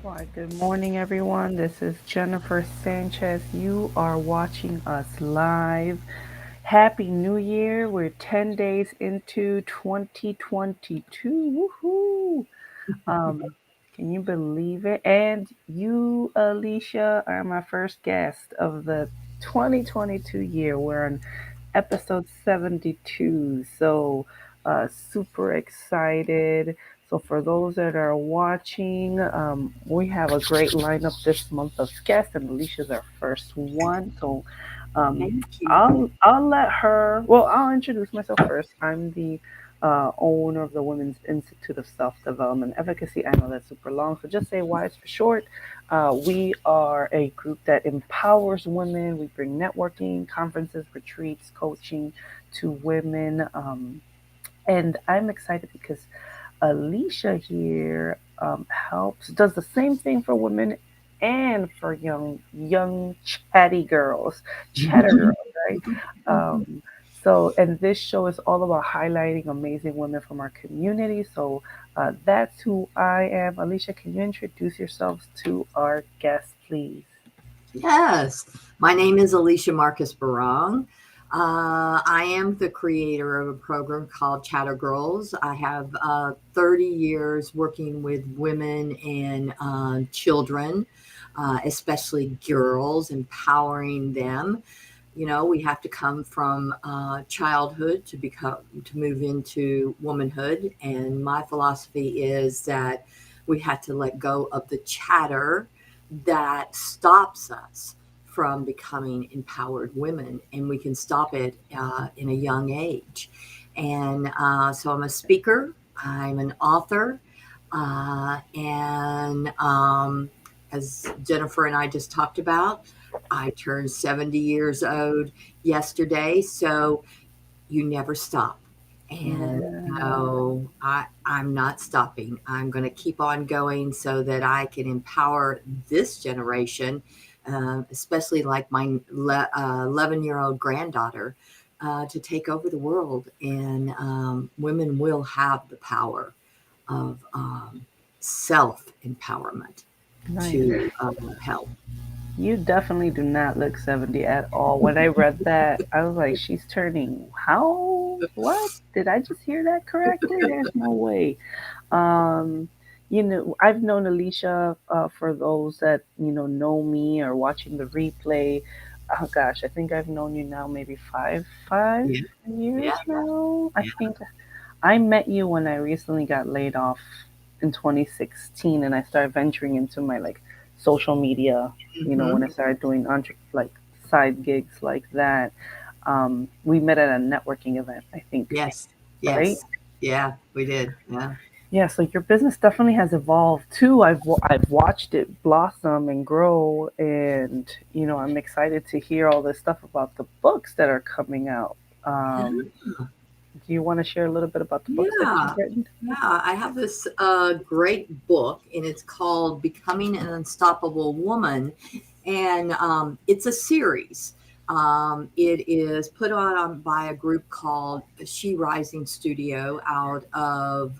Why, good morning, everyone. This is Jennifer Sanchez. You are watching us live. Happy New Year. We're 10 days into 2022. Woohoo! Um, can you believe it? And you, Alicia, are my first guest of the 2022 year. We're on episode 72. So, super excited. So, for those that are watching, we have a great lineup this month of guests, and Alicia's our first one. So, um, Thank you. I'll let her. Well, I'll introduce myself first. I'm the owner of the Women's Institute of Self Development Advocacy. I know that's super long, so just say WISE for short. We are a group that empowers women. We bring networking, conferences, retreats, coaching to women. And I'm excited because Alicia here does the same thing for women and for young chatty girls, chatter girls, right? Um, and this show is all about highlighting amazing women from our community. So that's who I am. Alicia, can you introduce yourselves to our guests, please? Yes, my name is Alicia Marcus Barong. I am the creator of a program called Chatter Girls. I have 30 years working with women and children, especially girls, empowering them. You know, we have to come from childhood to move into womanhood, and my philosophy is that we have to let go of the chatter that stops us from becoming empowered women, and we can stop it in a young age. And so I'm a speaker, I'm an author, and as Jennifer and I just talked about, I turned 70 years old yesterday, so you never stop. And Yeah. no, I'm not stopping. I'm going to keep on going so that I can empower this generation, especially like my 11-year-old granddaughter, to take over the world. And women will have the power of self empowerment Nice. to help. You definitely do not look 70 at all. When I read that, I was like, she's turning how? What? Did I just hear that correctly? There's no way. Um, I've known Alicia for those that, know me or watching the replay. Oh gosh, I think I've known you now maybe five Yeah, years yeah, now. I yeah. think I met you when I recently got laid off in 2016, and I started venturing into my like social media. When Hmm. I started doing like side gigs like that. We met at a networking event, I think, Yes, right? yes, yeah, we did. Yeah. Yeah, so your business definitely has evolved too. I've watched it blossom and grow, and I'm excited to hear all this stuff about the books that are coming out. Um, do you want to share a little bit about the books that Yeah, you've written? yeah. I have this great book, and it's called Becoming an Unstoppable Woman. And it's a series. It is put on by a group called She Rising Studio out of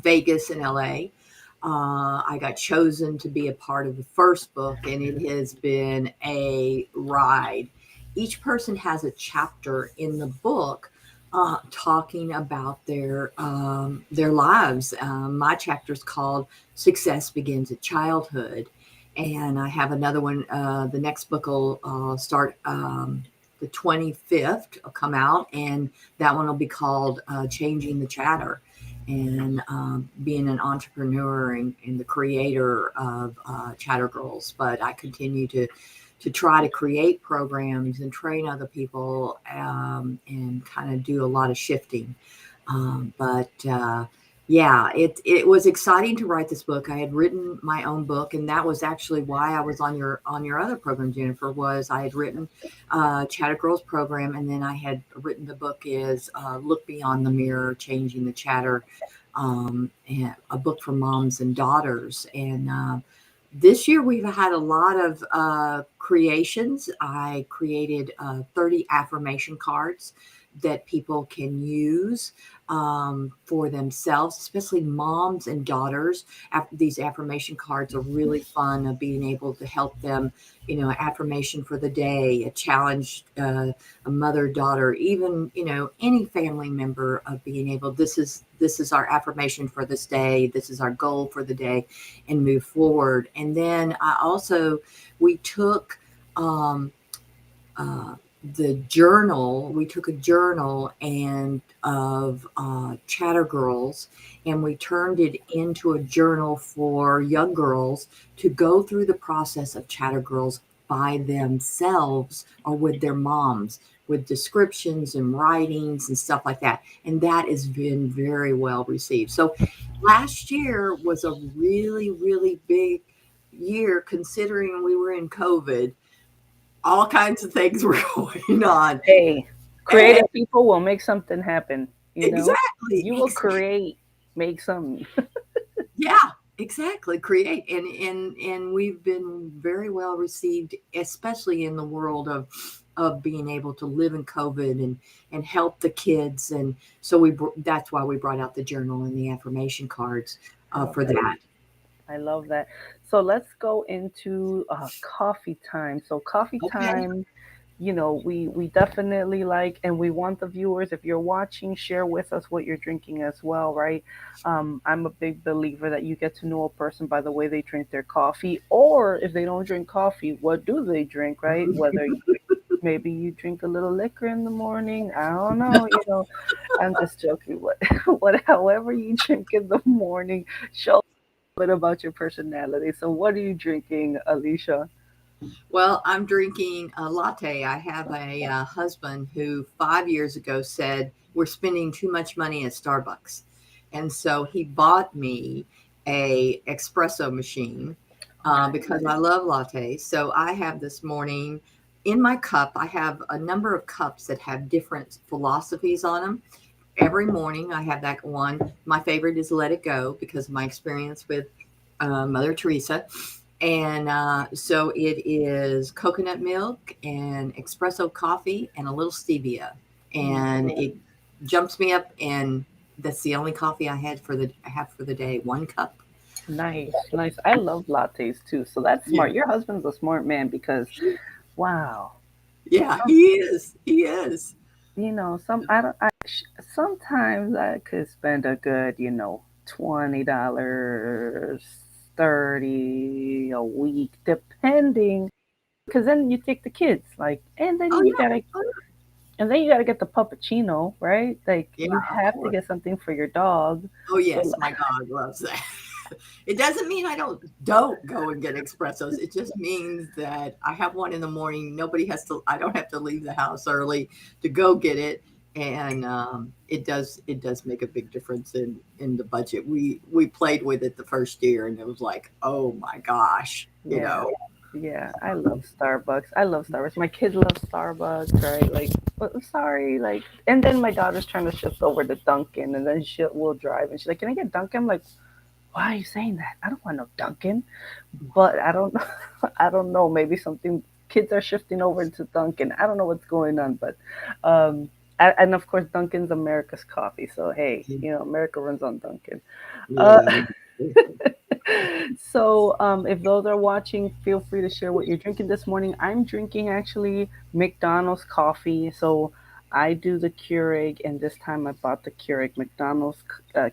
Vegas and LA. I got chosen to be a part of the first book, and it has been a ride. Each person has a chapter in the book talking about their lives. My chapter is called "Success Begins at Childhood," and I have another one. The next book will start the 25th. Will come out, and that one will be called "Changing the Chatter." And being an entrepreneur and the creator of Chatter Girls. But I continue to try to create programs and train other people and kind of do a lot of shifting. But yeah, it was exciting to write this book. I had written my own book, and that was actually why I was on your other program, Jennifer. Was I had written Chatter Girls program, and then I had written the book is Look Beyond the Mirror, Changing the Chatter, and a book for moms and daughters. And this year we've had a lot of creations. I created 30 affirmation cards that people can use for themselves, especially moms and daughters. These affirmation cards are really fun of being able to help them, affirmation for the day, a challenge, a mother, daughter, even, any family member of being able, this is our affirmation for this day. This is our goal for the day, and move forward. And then we took, um, uh, we took a journal and of chatter girls, and we turned it into a journal for young girls to go through the process of chatter girls by themselves or with their moms, with descriptions and writings and stuff like that. And that has been very well received. So last year was a really, really big year considering we were in COVID. All kinds of things were going on. Hey, And creative people will make something happen. exactly, You will create, make something. yeah, exactly. Create, and we've been very well received, especially in the world of being able to live in COVID and help the kids. And so that's why we brought out the journal and the affirmation cards for Okay. that. I love that. So let's go into coffee time. So coffee Okay. time, we definitely like, and we want the viewers, if you're watching, share with us what you're drinking as well, right? I'm a big believer that you get to know a person by the way they drink their coffee, or if they don't drink coffee, what do they drink, right? Whether maybe you drink a little liquor in the morning. I don't know, I'm just joking. However you drink in the morning, show a bit about your personality. So, what are you drinking, Alicia? Well, I'm drinking a latte. I have a husband who 5 years ago said we're spending too much money at Starbucks, and so he bought me a espresso machine Nice. because I love lattes. So I have this morning in my cup. I have a number of cups that have different philosophies on them. Every morning I have that one. My favorite is Let It Go because of my experience with Mother Teresa. And so it is coconut milk and espresso coffee and a little stevia. And it jumps me up. And that's the only coffee I have for the day. One cup. Nice, nice. I love lattes too. So that's Yeah. smart. Your husband's a smart man because, wow, Yeah, some, he is. He is. some I don't. Sometimes I could spend a good, $20, 30 a week, depending. Because then you take the kids, like, Oh, yeah. Oh, and then you gotta get the puppuccino, right? Like, yeah, you of have to course. get something for your dog. Oh, So, yes. My dog loves that. It doesn't mean I don't go and get espressos. It just means that I have one in the morning. I don't have to leave the house early to go get it. And it does make a big difference in the budget. We played with it the first year, and it was like, oh my gosh, yeah, yeah, I love Starbucks. I love Starbucks. My kid loves Starbucks, right? Like, but I'm sorry, like, and then my daughter's trying to shift over to Dunkin', and then she will drive, and she's like, "Can I get Dunkin'?" I'm like, "Why are you saying that? I don't want no Dunkin'." But I don't, I don't know. Maybe something kids are shifting over to Dunkin'. I don't know what's going on, but, um, and of course Dunkin's America's coffee. So hey, America runs on Dunkin'. Uh, Yeah. so, if those are watching, feel free to share what you're drinking this morning. I'm drinking actually McDonald's coffee. So, I do the Keurig, and this time I bought the Keurig McDonald's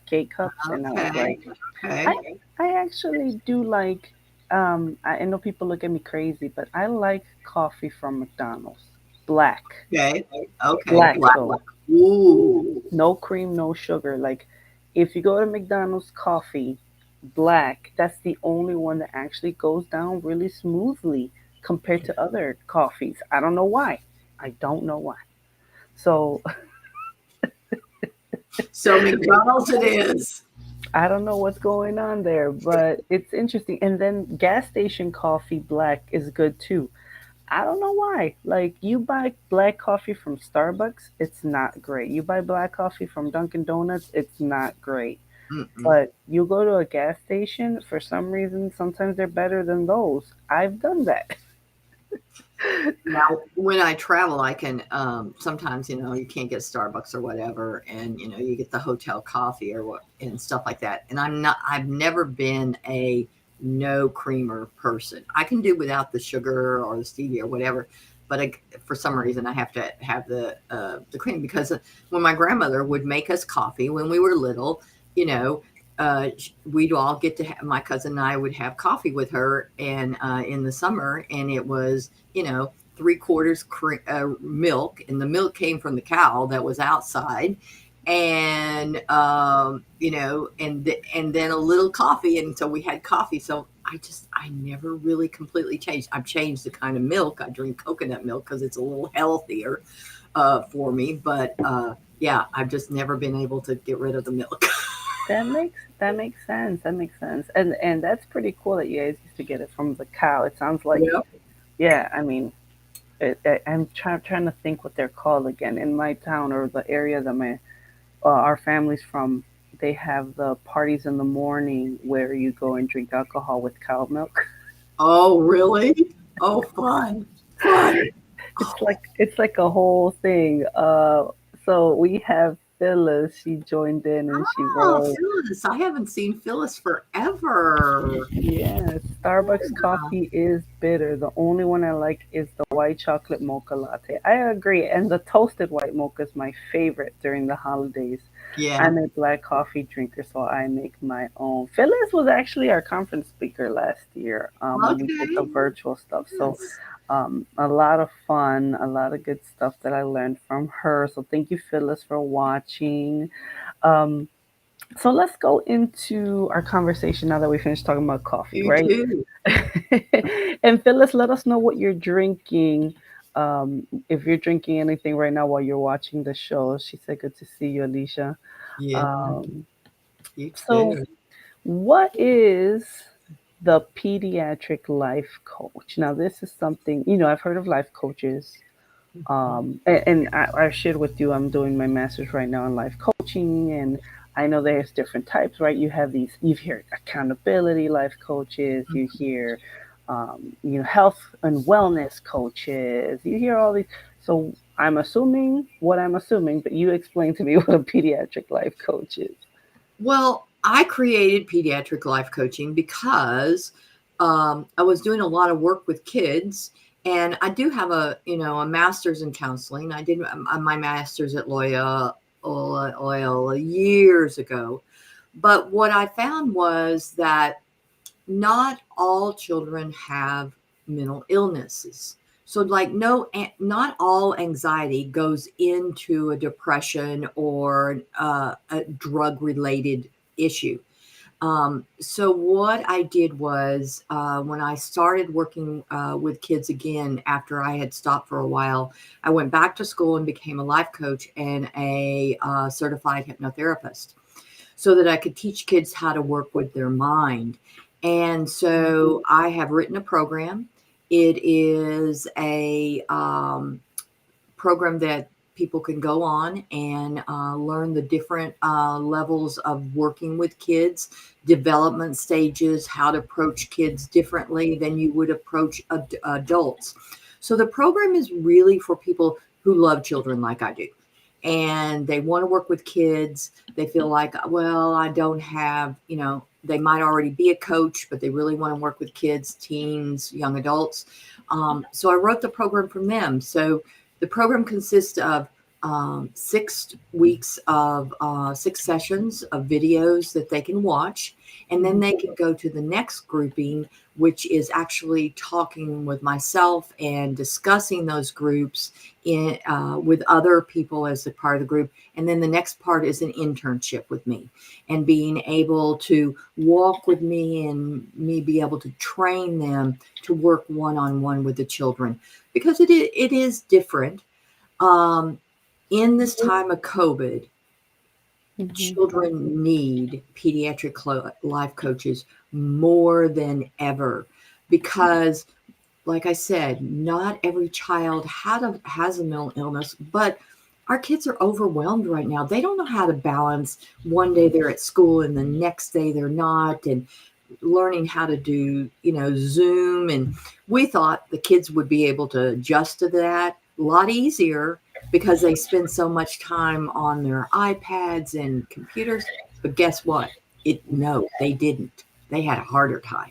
K cups, and I was Okay. like, Okay. I I actually do like. I know people look at me crazy, but I like coffee from McDonald's, black, Okay. Okay. black Black. though, Ooh. no cream, no sugar. Like, if you go to McDonald's coffee, black, that's the only one that actually goes down really smoothly compared to other coffees. I don't know why. I don't know why. So So McDonald's it is. I don't know what's going on there, but it's interesting. And then gas station coffee black is good too. I don't know why. Like, you buy black coffee from Starbucks, it's not great. You buy black coffee from Dunkin' Donuts, it's not great. Mm-mm. But you go to a gas station, for some reason, sometimes they're better than those. I've done that. Now, when I travel, I can sometimes, you can't get Starbucks or whatever, and you get the hotel coffee or what and stuff like that. And I've never been a no creamer person. I can do without the sugar or the stevia or whatever, but for some reason I have to have the cream because when my grandmother would make us coffee when we were little, you know. We'd all get to my cousin and I would have coffee with her and in the summer, and it was 3/4 milk, and the milk came from the cow that was outside, and and then a little coffee, and so we had coffee. So I never really completely changed. I've changed the kind of milk I drink. Coconut milk because it's a little healthier for me, but yeah, I've just never been able to get rid of the milk. That makes sense. That makes sense. And that's pretty cool that you guys used to get it from the cow. It sounds like, Yeah. yeah. I mean, I'm trying to think what they're called again. In my town or the area that our family's from, they have the parties in the morning where you go and drink alcohol with cow milk. Oh, really? Oh, fun, fun. It's like a whole thing. So we have Phyllis. She joined in and she Oh, rolled. Phyllis, I haven't seen Phyllis forever. Yes, Starbucks coffee is bitter. The only one I like is the white chocolate mocha latte. I agree. And the toasted white mocha is my favorite during the holidays. Yeah. I'm a black coffee drinker, so I make my own. Phyllis was actually our conference speaker last year when we did the Okay. virtual stuff. So Yes. a lot of fun, a lot of good stuff that I learned from her. So thank you, Phyllis, for watching. Um, so let's go into our conversation now that we finished talking about coffee, You right? too. And Phyllis, let us know what you're drinking. If you're drinking anything right now while you're watching the show. She said, "Good to see you, Alicia." Yeah, Um, you so, too. what is the pediatric life coach? Now, this is something I've heard of life coaches. Mhm. And I shared with you, I'm doing my master's right now in life coaching, and I know there's different types, right? You hear accountability life coaches, you hear, health and wellness coaches, you hear all these. So I'm assuming, but you explain to me what a pediatric life coach is. Well, I created pediatric life coaching because I was doing a lot of work with kids, and I do have a master's in counseling. I did my master's at Loyola years ago. But what I found was that not all children have mental illnesses. So, like, no, not all anxiety goes into a depression or a drug related issue. So, what I did was when I started working with kids again after I had stopped for a while, I went back to school and became a life coach and a certified hypnotherapist so that I could teach kids how to work with their mind. And so I have written a program. It is a program that people can go on and learn the different levels of working with kids, development stages, how to approach kids differently than you would approach adults. So the program is really for people who love children like I do. And they want to work with kids. They feel like, well, I don't have, they might already be a coach, but they really want to work with kids, teens, young adults. So I wrote the program from them. So the program consists of 6 weeks of 6 sessions of videos that they can watch. And then they can go to the next grouping, which is actually talking with myself and discussing those groups with other people as a part of the group. And then the next part is an internship with me and being able to walk with me and me be able to train them to work one on one with the children because it is different. Um, in this time of COVID, Hmm. children need pediatric life coaches more than ever because, like I said, not every child has a mental illness, but our kids are overwhelmed right now. They don't know how to balance one day they're at school and the next day they're not. And learning how to do, Zoom. And we thought the kids would be able to adjust to that a lot easier because they spend so much time on their iPads and computers. But guess what? No, they didn't. They had a harder time.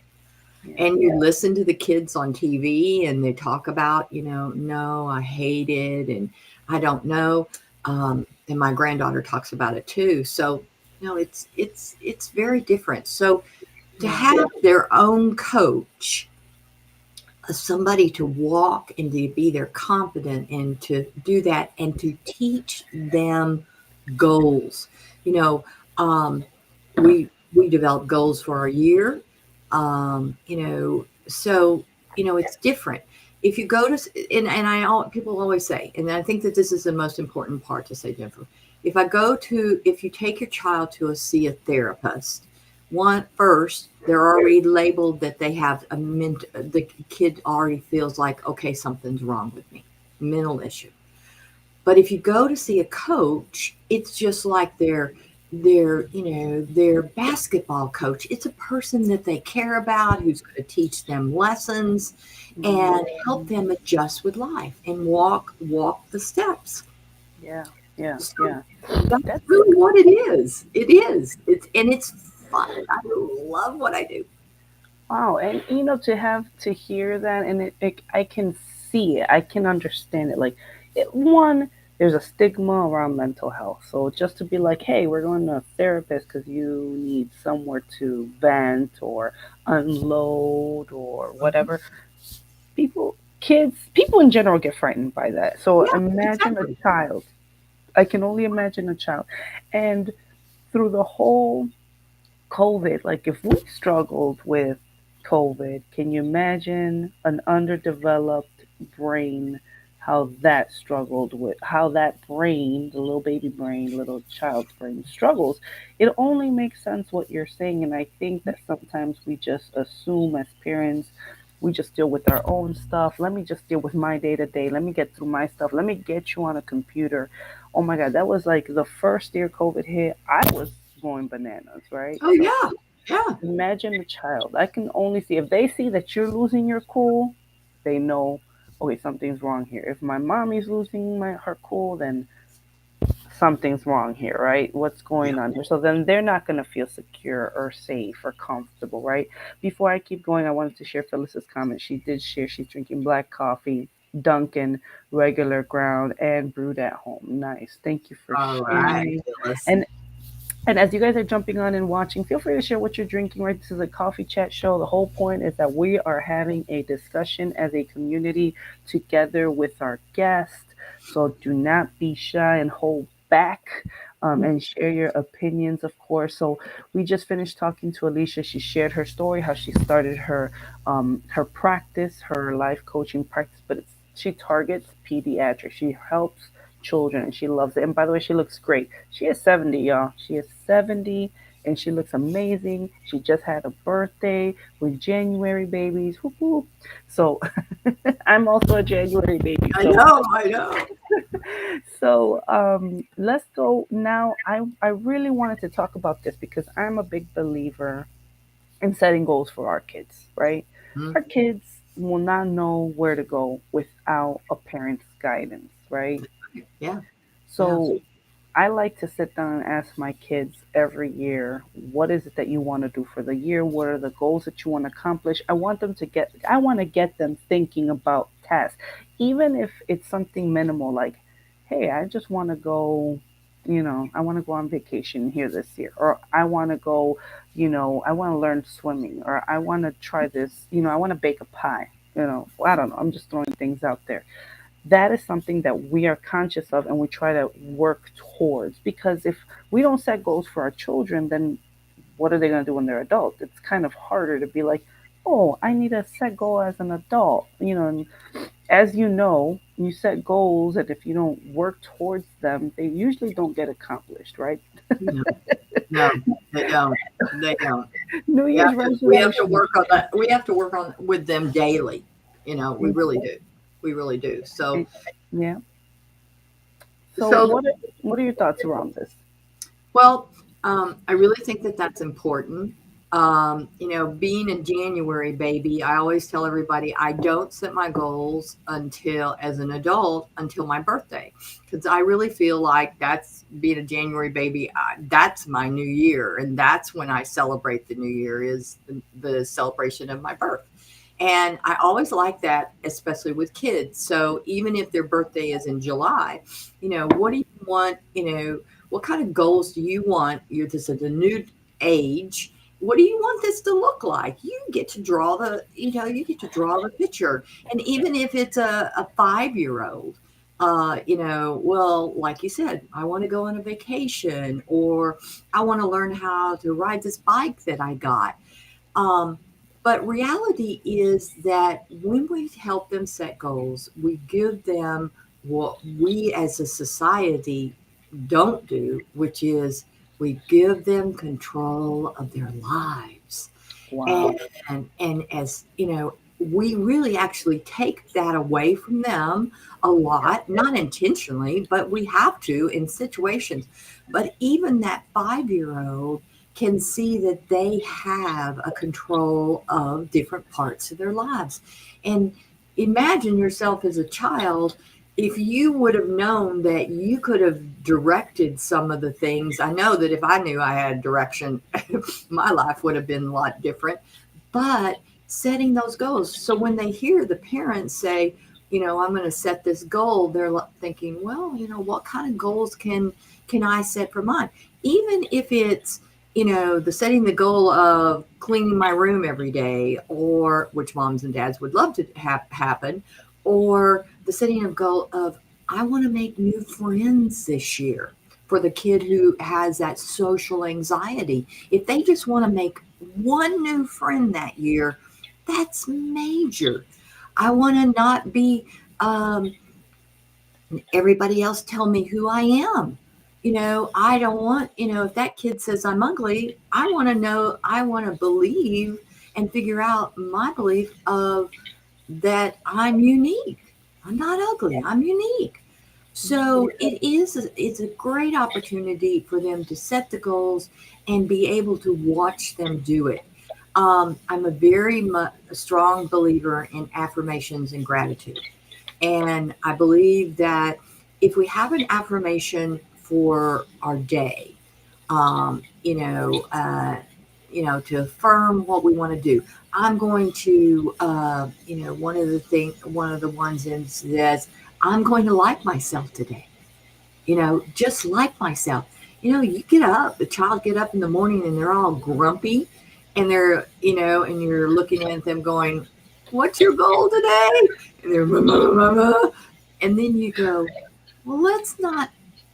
Yeah. And you listen to the kids on TV and they talk about, no, I hate it and I don't know. And my granddaughter talks about it too. So, it's very different. So to Yeah. have their own coach, somebody to walk and to be their confidant and to do that and to teach them goals. You know, we develop goals for our year. So it's different. If you go to and people always say, and I think that this is the most important part to say, Jennifer. If you take your child to see a therapist, one first they're already labeled that they have the kid already feels like, okay, something's wrong with me, mental issue. But if you go to see a coach, it's just like their basketball coach. It's a person that they care about, who's going to teach them lessons Mhm. and help them adjust with life and walk the steps. Yeah. Yeah. So Yeah. that's That's really what it is. It is. It's fun. I love what I do. wow. And to have to hear that, and I can see it. I can understand it. Like, one, there's a stigma around mental health. So just to be like, hey, we're going to a therapist because you need somewhere to vent or unload or Mhm. whatever. People in general get frightened by that. So Yeah, imagine a exactly. child. I can only imagine a child. And through the whole COVID, like if we struggled with COVID, can you imagine an underdeveloped brain, how that struggled with, how that brain, the little baby brain, little child's brain struggles? It only makes sense what you're saying. And I think that sometimes we just assume as parents, we just deal with our own stuff. Let me just deal with my day to day. Let me get through my stuff. Let me get you on a computer. Oh my God, that was like the first year COVID hit. I was going bananas, right? Oh So yeah, yeah. imagine the child. I can only see if they see that you're losing your cool, they know, okay, something's wrong here. If my mommy's losing her cool, then something's wrong here, right? What's Yeah. going on here? So then they're not going to feel secure or safe or comfortable, right? Before I keep going, I wanted to share Phyllis's comment. She did share she's drinking black coffee, Dunkin', regular ground, and brewed at home. Nice. Thank you for All right, sharing. Phyllis. And as you guys are jumping on and watching, feel free to share what you're drinking, right? This is a coffee chat show. The whole point is that we are having a discussion as a community together with our guests. So do not be shy and hold back, and share your opinions, of course. So we just finished talking to Alicia. She shared her story, how she started her practice, her life coaching practice, but she targets pediatrics. She helps children and she loves it. And by the way, she looks great. She is 70, y'all. She is 70 and she looks amazing. She just had a birthday with January babies. Whoop, whoop. So I'm also a January baby. I So know, I know. let's go now. I really wanted to talk about this because I'm a big believer in setting goals for our kids, right? Mhm. Our kids will not know where to go without a parent's guidance, right? Yeah, yeah. So I like to sit down and ask my kids every year, what is it that you want to do for the year? What are the goals that you want to accomplish? I want to get them thinking about tasks, even if it's something minimal like, hey, I just want to go, I want to go on vacation here this year, or I want to go, I want to learn swimming, or I want to try this, I want to bake a pie. I don't know. I'm just throwing things out there. That is something that we are conscious of and we try to work towards, because if we don't set goals for our children, then what are they going to do when they're adults? It's kind of harder to be like, oh, I need a set goal as an adult, and as you set goals, and if you don't work towards them, they usually don't get accomplished, right? No, no, they don't. They don't. New We Year's have to we have to resolution. work on that. We have to work on with them daily. We really do. We really do. So Yeah. So so what are your thoughts around this? well, I really think that that's important. Being a January baby, I always tell everybody I don't set my goals until, as an adult, until my birthday, because I really feel like that's being a January baby. That's my new year, and that's when I celebrate the new year, is the celebration of my birth. And I always like that, especially with kids. So even if their birthday is in July, what do you want? What kind of goals do you want? You're just at a new age. What do you want this to look like? You get to draw the picture. And even if it's a 5 year old, well, like you said, I want to go on a vacation, or I want to learn how to ride this bike that I got. Um, but reality is that when we help them set goals, we give them what we as a society don't do, which is we give them control of their lives. Wow. And as we really actually take that away from them a lot, not intentionally, but we have to in situations. But even that 5 year old can see that they have a control of different parts of their lives. And imagine yourself as a child, if you would have known that you could have directed some of the things. I know that if I knew I had direction, my life would have been a lot different. But setting those goals, so when they hear the parents say, I'm going to set this goal, they're thinking, well, what kind of goals can I set for mine? Even if it's, the setting the goal of cleaning my room every day, or which moms and dads would love to have happen, or the setting of goal of, I want to make new friends this year, for the kid who has that social anxiety. If they just want to make one new friend that year, that's major. I want to not be um, everybody else tell me who I am. I don't want, if that kid says I'm ugly, I want to know, I want to believe and figure out my belief of that I'm unique. I'm not ugly, I'm unique. So it's a great opportunity for them to set the goals and be able to watch them do it. I'm a a strong believer in affirmations and gratitude. And I believe that if we have an affirmation for our day, um, you know, uh, to affirm what we want to do. I'm going to, one of the ones is that I'm going to like myself today. Just like myself. You get up, the child get up in the morning and they're all grumpy, and and you're looking at them going, "What's your goal today?" And they're, "Blah, blah, blah, blah." And then you go, well, let's not,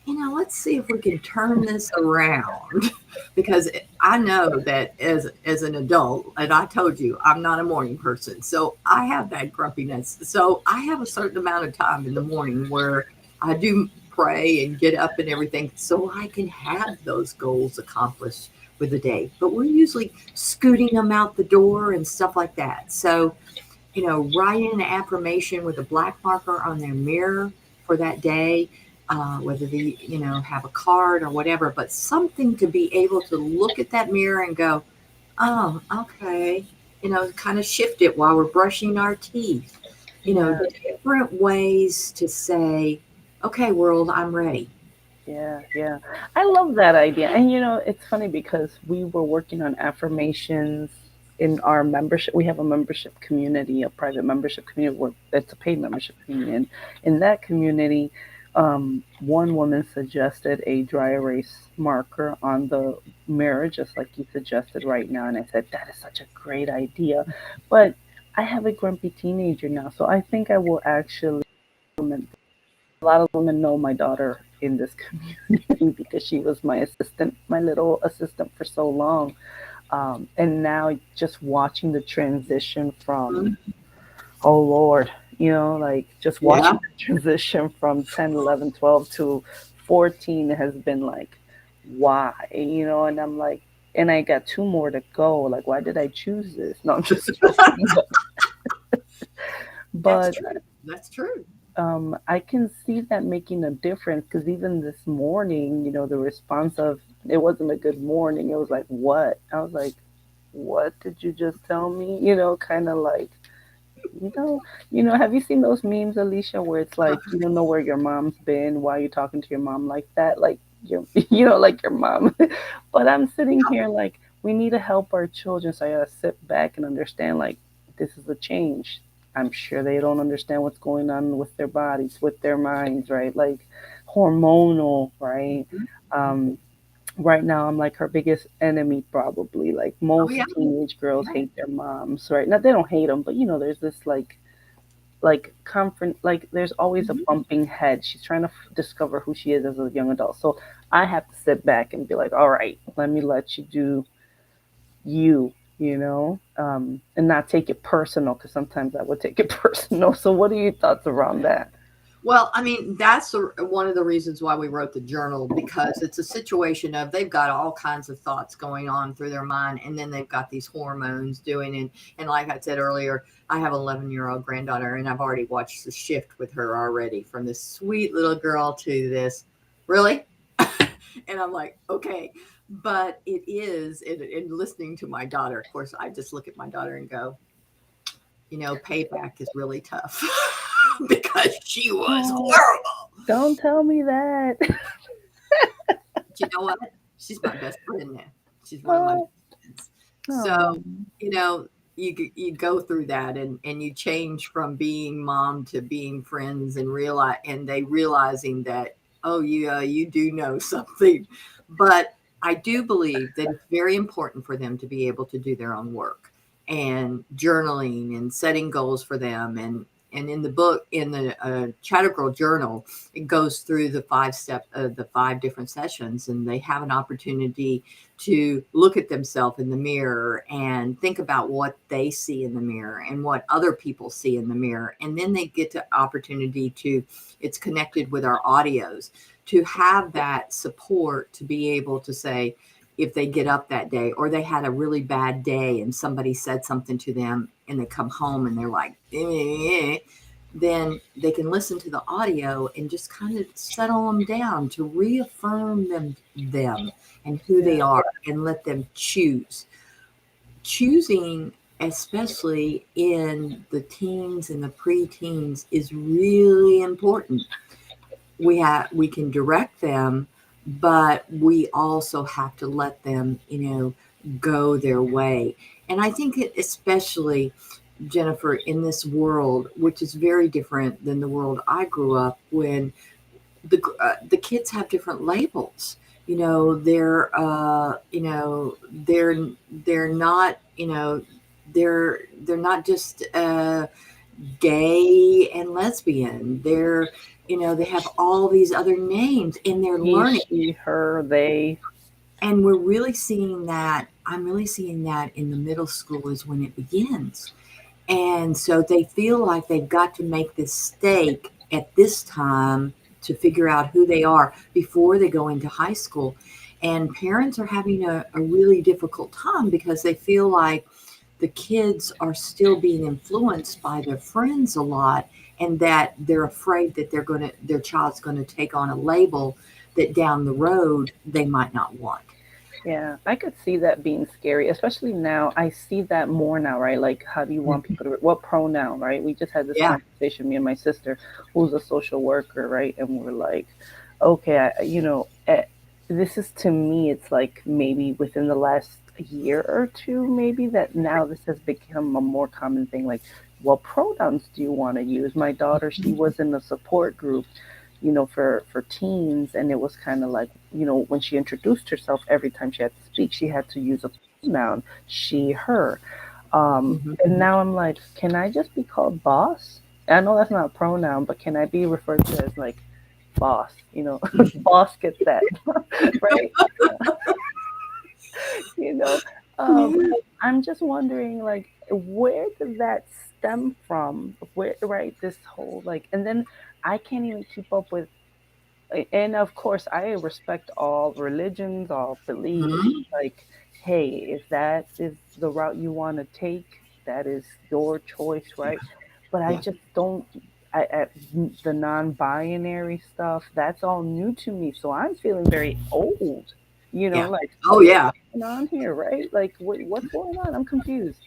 let's see if we can turn this around. Because I know that as an adult, and I told you I'm not a morning person, so I have that grumpiness. So I have a certain amount of time in the morning where I do pray and get up and everything, so I can have those goals accomplished with the day. But we're usually scooting them out the door and stuff like that. So writing an affirmation with a black marker on their mirror for that day, whether they, have a card or whatever, but something to be able to look at that mirror and go, oh, okay, kind of shift it while we're brushing our teeth, Yeah. different ways to say, okay, world, I'm ready. Yeah, yeah. I love that idea. And it's funny because we were working on affirmations in our membership. We have a membership community, a private membership community where it's a paid membership community. And in that community, one woman suggested a dry erase marker on the mirror, just like you suggested right now. And I said, that is such a great idea. But I have a grumpy teenager now, so I think I will actually implement. A lot of women know my daughter in this community because she was my assistant, my little assistant for so long. And now just watching the transition from, Mhm. oh Lord, like just Yeah, watching the transition from 10, 11, 12 to 14 has been like, why? And I'm like, and I got two more to go. Like, why did I choose this? No, I'm just joking. that's But true. That's true. I can see that making a difference because even this morning, the response of it wasn't a good morning. It was like, what? I was like, what did you just tell me? Kind of like, you know, have you seen those memes, Alicia, where it's like you don't know where your mom's been, why you talking to your mom like that, like your, like your mom. But I'm sitting here like we need to help our children, so I gotta sit back and understand like this is a change. I'm sure they don't understand what's going on with their bodies, with their minds, right? Like hormonal, right? Mhm. Um, right now I'm like her biggest enemy probably. Like Oh most yeah, teenage girls yeah. hate their moms, right? Now they don't hate them, but there's this like confront, like there's always a Mhm. bumping head. She's trying to discover who she is as a young adult. So I have to sit back and be like, all right, let me let you do you, and not take it personal, because sometimes I would take it personal. So what are your thoughts around that? Well, I mean, that's one of the reasons why we wrote the journal, because it's a situation of they've got all kinds of thoughts going on through their mind, and then they've got these hormones doing it. And like I said earlier, I have an 11-year-old granddaughter, and I've already watched the shift with her already, from this sweet little girl to this, really? And I'm like, okay. But it is, in listening to my daughter, of course, I just look at my daughter and go, payback is really tough because she was Oh, horrible. don't tell me that. But you know what? She's my best friend now. She's one of my Oh, best friends. no. So, you know, you go through that, and you change from being mom to being friends, and they realizing that, oh yeah, you do know something. But I do believe that it's very important for them to be able to do their own work, and journaling and setting goals for them. And in the book, in the Chatter Girl journal, it goes through the 5 different sessions, and they have an opportunity to look at themselves in the mirror and think about what they see in the mirror and what other people see in the mirror. And then they get the opportunity to, it's connected with our audios, to have that support to be able to say, if they get up that day or they had a really bad day and somebody said something to them and they come home and they're like, then they can listen to the audio and just kind of settle them down, to reaffirm them and who Yeah. they are, and let them choose. Choosing, especially in the teens and the preteens, is really important. We can direct them, but we also have to let them, go their way. And I think it, especially, Jennifer, in this world, which is very different than the world I grew up, when the kids have different labels. You know, they're they're not, they're not just gay and lesbian. They have all these other names, and they're He, learning. she, her, they. And we're really seeing that. I'm really seeing that in the middle school is when it begins. And so they feel like they've got to make this stake at this time to figure out who they are before they go into high school. And parents are having a really difficult time because they feel like the kids are still being influenced by their friends a lot, and that they're afraid that their child's going to take on a label that down the road they might not want. Yeah, I could see that being scary, especially now. I see that more now, right? Like, how do you want Mhm. people to, what pronoun, right? We just had this Yeah. conversation, me and my sister, who's a social worker, right? And we're like, okay, this is to me, it's like maybe within the last year or two, maybe that now this has become a more common thing. Like, what pronouns do you want to use? My daughter, she was in a support group, for teens, and it was kind of like, when she introduced herself, every time she had to speak, she had to use a pronoun, she, her. Mhm. And now I'm like, can I just be called boss? I know that's not a pronoun, but can I be referred to as like boss? Boss gets that, right? you know. Yeah. But I'm just wondering, like, where did that stem from? Where, right? This whole like, and then I can't even keep up with. And of course, I respect all religions, all beliefs. Mhm. Like, hey, if that is the route you want to take, that is your choice, right? But I Yeah. just don't. The non-binary stuff, that's all new to me, so I'm feeling very old. Yeah. Like Oh, what's yeah. going on here, right? Like what's going on? I'm confused.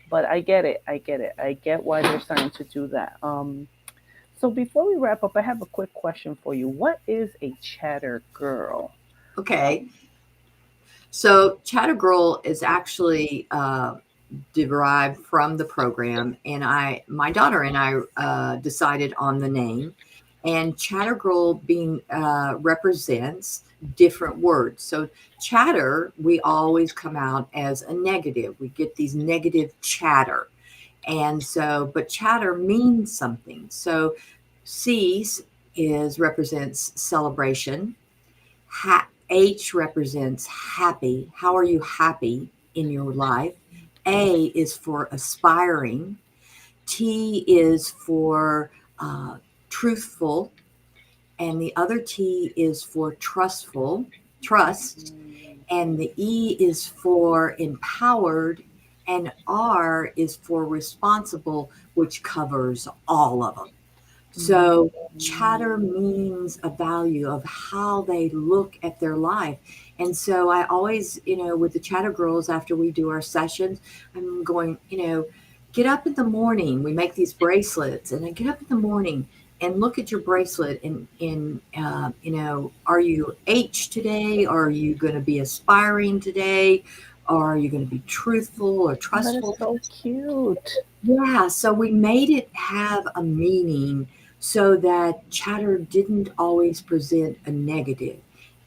But I get it. I get it. I get why they're starting to do that. So before we wrap up, I have a quick question for you. What is a chatter girl? Okay. So Chatter Girl is actually derived from the program, and my daughter and I decided on the name. And Chatter Girl being represents different words. So chatter, we always come out as a negative. We get these negative chatter, and so but chatter means something. So C's is represents celebration. H represents happy. How are you happy in your life? A is for aspiring. T is for uh, truthful. And the other T is for trustful, trust. And the E is for empowered. And R is for responsible, which covers all of them. So chatter means a value of how they look at their life. And so I always, with the chatter girls, after we do our sessions, I'm going, get up in the morning. We make these bracelets, and I get up in the morning and look at your bracelet and are you H today? Are you going to be aspiring today? Or are you going to be truthful or That is trustful? so cute. Yeah, so we made it have a meaning so that chatter didn't always present a negative.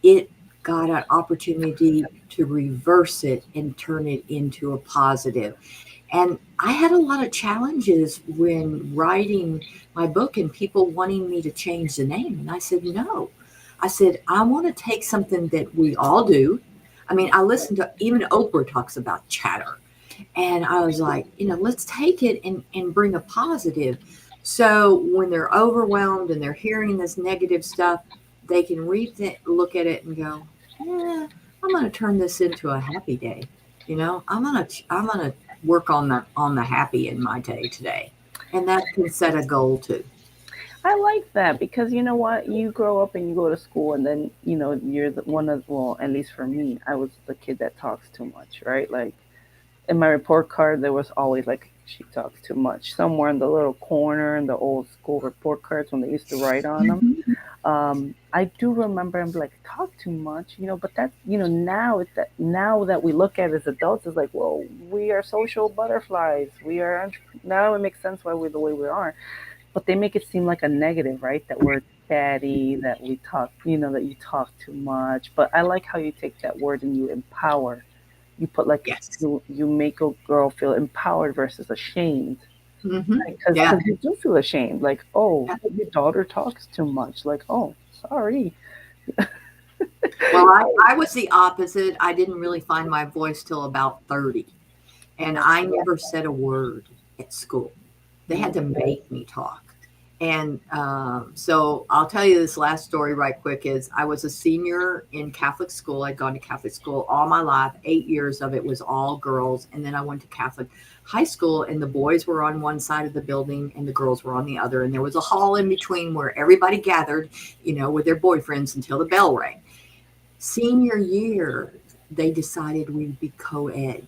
It got an opportunity to reverse it and turn it into a positive. And I had a lot of challenges when writing my book and people wanting me to change the name. And I said, no. I said, I want to take something that we all do. I mean, I listen to even Oprah talks about chatter, and I was like, let's take it and bring a positive. So when they're overwhelmed and they're hearing this negative stuff, they can look at it and go, yeah, I'm going to turn this into a happy day. I'm going to work on the happy in my day today. And that can set a goal too. I like that because you know what? You grow up and you go to school, and then you're one of, well, at least for me, I was the kid that talks too much, right? Like in my report card, there was always like she talks too much somewhere in the little corner in the old school report cards when they used to write on them. Mhm. I do remember I'm like talk too much, but that's now that we look at it as adults, it's like, well, we are social butterflies. We are now it makes sense why we're the way we are, but they make it seem like a negative, right? That we're chatty, that we talk, that you talk too much. But I like how you take that word and you empower. You put like Yes. you make a girl feel empowered versus ashamed, because Yeah. you do feel ashamed. Like, oh, your daughter talks too much. Like, oh, sorry. Well, I was the opposite. I didn't really find my voice till about 30. And I never said a word at school. They had to make me talk. And so I'll tell you this last story right quick is I was a senior in Catholic school. I'd gone to Catholic school all my life. 8 years of it was all girls. And then I went to Catholic high school, and the boys were on one side of the building and the girls were on the other. And there was a hall in between where everybody gathered, with their boyfriends until the bell rang. Senior year, they decided we'd be co-ed.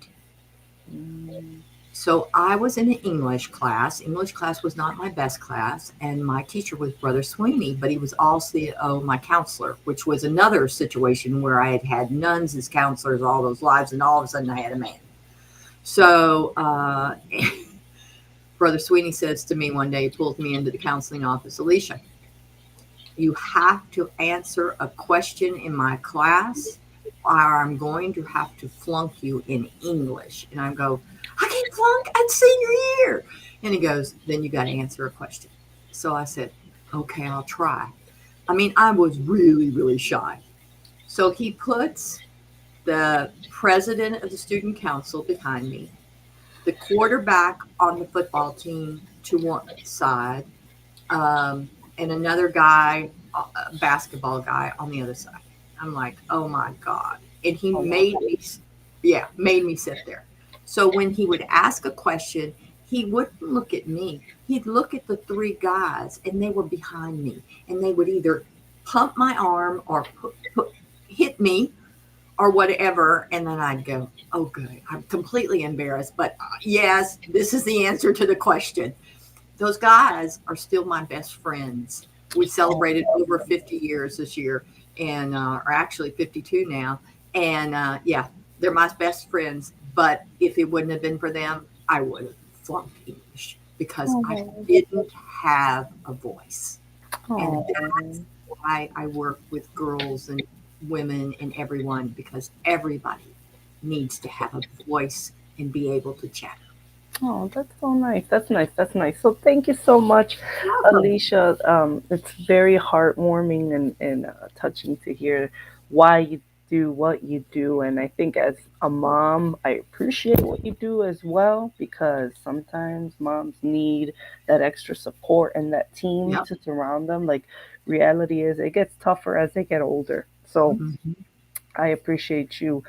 Mm. So I was in an English class. English class was not my best class, and my teacher was Brother Sweeney, but he was also my counselor, which was another situation where I had had nuns as counselors all those lives, and all of a sudden I had a man. So Brother Sweeney says to me one day, he pulls me into the counseling office, Alicia, you have to answer a question in my class, or I'm going to have to flunk you in English. And I go, I can't flunk at senior year. And he goes, then you got to answer a question. So I said, okay, I'll try. I mean, I was really, really shy. So he puts the president of the student council behind me, the quarterback on the football team to one side, and another guy, a basketball guy, on the other side. I'm like, oh my God. And he Oh wow. made me sit there. So when he would ask a question, he wouldn't look at me. He'd look at the three guys, and they were behind me. And they would either pump my arm or hit me, or whatever. And then I'd go, oh, good. I'm completely embarrassed. But yes, this is the answer to the question. Those guys are still my best friends. We celebrated over 50 years this year, and or actually 52 now. And yeah, they're my best friends. But if it wouldn't have been for them, I would have flunked English because I Oh, didn't have a voice. And oh, that's why I work with girls and women and everyone, because everybody needs to have a voice and be able to chatter. oh, that's so nice. That's nice. That's nice. So thank you so much, Welcome. Alicia. It's very heartwarming and touching to hear why you do what you do. And I think as a mom, I appreciate what you do as well because sometimes moms need that extra support and that team Yep. to surround them. Like reality is, it gets tougher as they get older. So Mhm. I appreciate you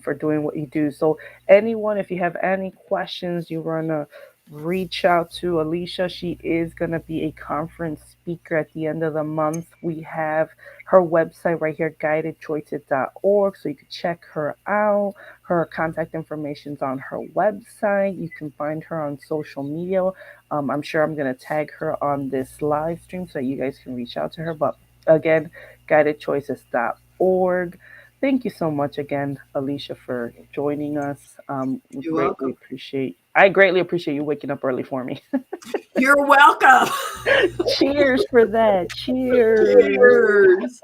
for doing what you do. So, anyone, if you have any questions, you want to reach out to Alicia. She is going to be a conference speaker at the end of the month. We have her website right here, guidedchoices.org, so you can check her out. Her contact information is on her website. You can find her on social media. I'm sure I'm going to tag her on this live stream so you guys can reach out to her. But again, guidedchoices.org. Thank you so much again, Alicia, for joining us. We You're greatly welcome. appreciate. I greatly appreciate you waking up early for me. You're welcome. Cheers for that. Cheers. Cheers.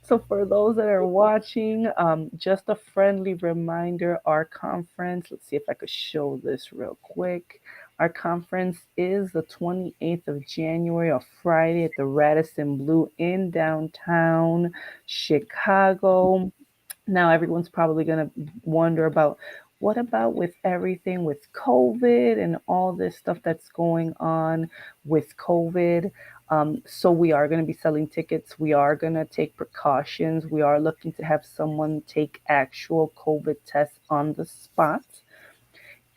So for those that are watching, just a friendly reminder, our conference, let's see if I could show this real quick. Our conference is the 28th of January, a Friday at the Radisson Blue in downtown Chicago. Now everyone's probably going to wonder about what about with everything with COVID and all this stuff that's going on with COVID. So we are going to be selling tickets. We are going to take precautions. We are looking to have someone take actual COVID tests on the spot.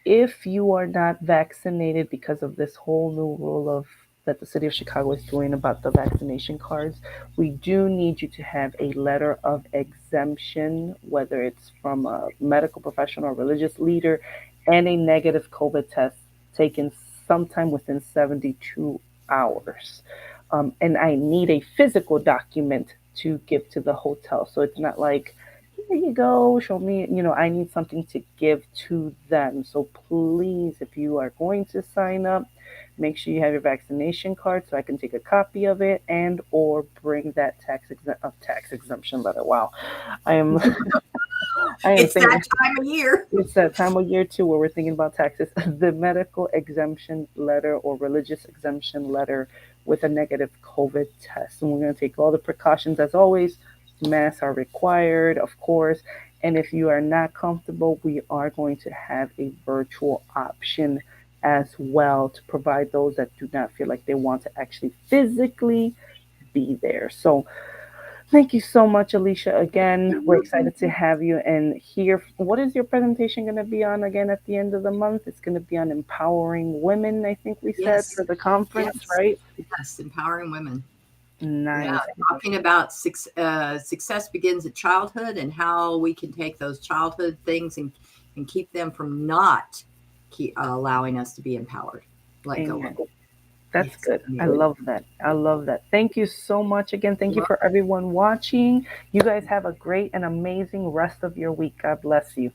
If you are not vaccinated because of this whole new rule of that the city of Chicago is doing about the vaccination cards, we do need you to have a letter of exemption, whether it's from a medical professional or religious leader, and a negative COVID test taken sometime within 72 hours. And I need a physical document to give to the hotel. So it's not like here you go, show me, I need something to give to them. So please, if you are going to sign up, make sure you have your vaccination card so I can take a copy of it and or bring that tax exemption letter. Wow. I am I am It's that thinking time of year. it's that time of year too where we're thinking about taxes. The medical exemption letter or religious exemption letter with a negative COVID test. And we're going to take all the precautions as always. Masks are required, of course. And if you are not comfortable, we are going to have a virtual option as well to provide those that do not feel like they want to actually physically be there. So thank you so much, Alicia. Again, You're we're welcome. excited to have you and hear what is your presentation going to be on again at the end of the month? It's going to be on empowering women, I think we said, for Yes. the conference, Yes. right? Yes. Empowering women. Yeah. Nice. Talking about success begins at childhood and how we can take those childhood things and keep them from not allowing us to be empowered. Let go of Amen. it. That's Yes. good. I Amen. love that. I love that. Thank you so much again. Thank you Well, for everyone watching. You guys have a great and amazing rest of your week. God bless you.